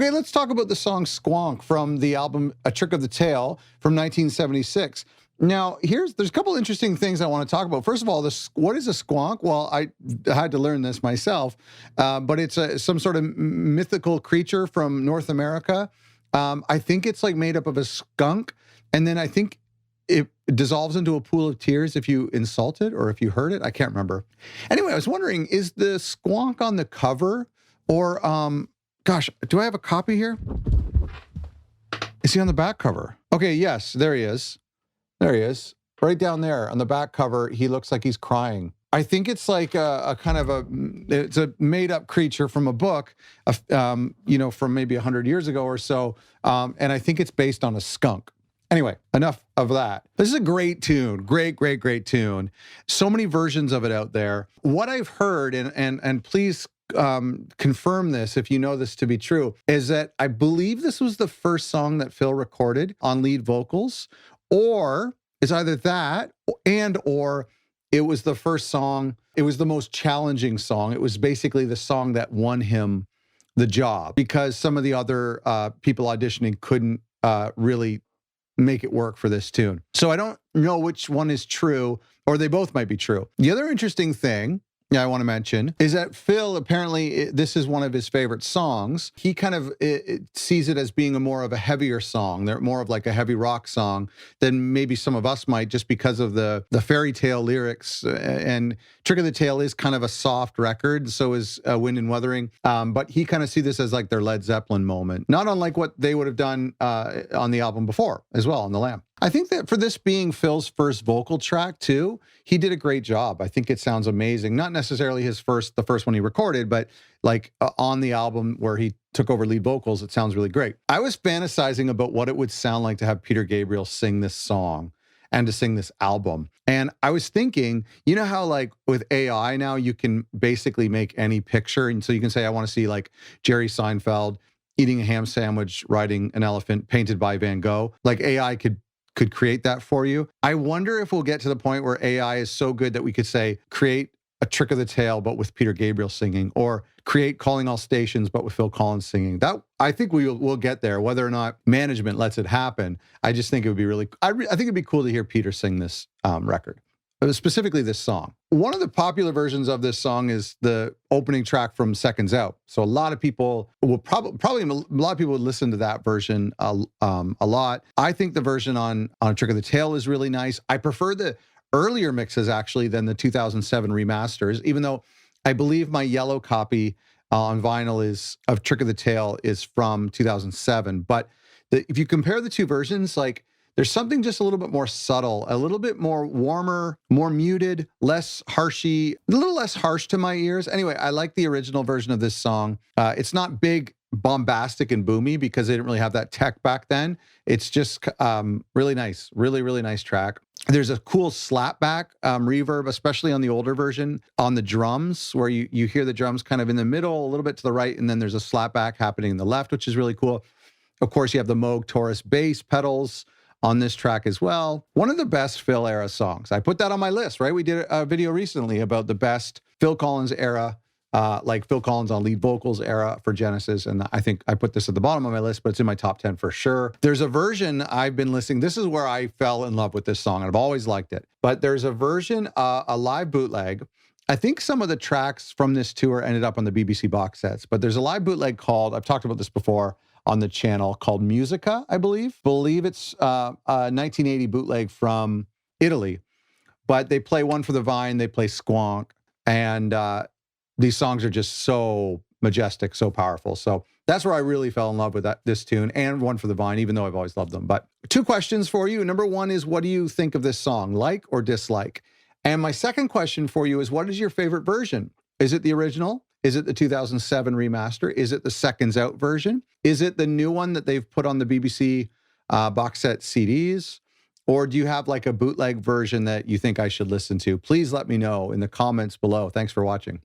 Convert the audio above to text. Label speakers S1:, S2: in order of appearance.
S1: Okay, let's talk about the song Squonk from the album A Trick of the Tail from 1976. Now, there's a couple interesting things I want to talk about. First of all, what is a squonk? Well, I had to learn this myself, but it's some sort of mythical creature from North America. I think it's like made up of a skunk, and then I think it dissolves into a pool of tears if you insult it or if you hurt it. I can't remember. Anyway, I was wondering, is the squonk on the cover, or gosh, do I have a copy here? Is he on the back cover? Okay, yes, there he is. There he is. Right down there on the back cover, he looks like he's crying. I think it's like a kind of it's a made-up creature from a book, you know, from maybe 100 years ago or so, and I think it's based on a skunk. Anyway, enough of that. This is a great tune. Great, great, great tune. So many versions of it out there. What I've heard, and please confirm this if you know this to be true, is that I believe this was the first song that Phil recorded on lead vocals, or it's either that or it was the first song, it was the most challenging song. It was basically the song that won him the job because some of the other people auditioning couldn't really make it work for this tune. So I don't know which one is true, or they both might be true. The other interesting thing I want to mention is that Phil, apparently, this is one of his favorite songs. He kind of sees it as being more of a heavier song. They're more of like a heavy rock song than maybe some of us might, just because of the fairy tale lyrics. And Trick of the Tail is kind of a soft record, so is Wind and Wuthering. But he kind of sees this as like their Led Zeppelin moment, not unlike what they would have done on the album before as well, on The Lamb. I think that for this being Phil's first vocal track too, he did a great job. I think it sounds amazing. Not necessarily the first one he recorded, but like on the album where he took over lead vocals, it sounds really great. I was fantasizing about what it would sound like to have Peter Gabriel sing this song and to sing this album. And I was thinking, you know how like with AI now you can basically make any picture. And so you can say, I want to see like Jerry Seinfeld eating a ham sandwich, riding an elephant, painted by Van Gogh. Like AI could create that for you. I wonder if we'll get to the point where AI is so good that we could say, create a Trick of the Tail, but with Peter Gabriel singing, or create Calling All Stations, but with Phil Collins singing. That, I think we'll get there, whether or not management lets it happen. I just think it would be really, I think it'd be cool to hear Peter sing this record. Specifically this song. One of the popular versions of this song is the opening track from Seconds Out. So a lot of people will probably a lot of people would listen to that version a lot. I think the version on Trick of the Tail is really nice. I prefer the earlier mixes actually than the 2007 remasters, even though I believe my yellow copy on vinyl of Trick of the Tail is from 2007. But if you compare the two versions, like, there's something just a little bit more subtle, a little bit more warmer, more muted, less harshy, a little less harsh to my ears. Anyway, I like the original version of this song. It's not big, bombastic, and boomy because they didn't really have that tech back then. It's just really nice, really, really nice track. There's a cool slapback reverb, especially on the older version, on the drums, where you hear the drums kind of in the middle, a little bit to the right, and then there's a slapback happening in the left, which is really cool. Of course, you have the Moog Taurus bass pedals on this track as well. One of the best Phil era songs. I put that on my list, right? We did a video recently about the best Phil Collins era, like Phil Collins on lead vocals era for Genesis. And I think I put this at the bottom of my list, but it's in my top 10 for sure. There's a version I've been listening. This is where I fell in love with this song, and I've always liked it. But there's a version, a live bootleg. I think some of the tracks from this tour ended up on the BBC box sets, but there's a live bootleg called, I've talked about this before on the channel, called Musica, I believe. It's a 1980 bootleg from Italy, but they play One for the Vine, they play Squonk, and these songs are just so majestic, so powerful. So that's where I really fell in love with this tune, and One for the Vine, even though I've always loved them. But two questions for you. Number one is, what do you think of this song, like or dislike? And my second question for you is, what is your favorite version? Is it the original? Is it the 2007 remaster? Is it the Seconds Out version? Is it the new one that they've put on the BBC box set CDs? Or do you have like a bootleg version that you think I should listen to? Please let me know in the comments below. Thanks for watching.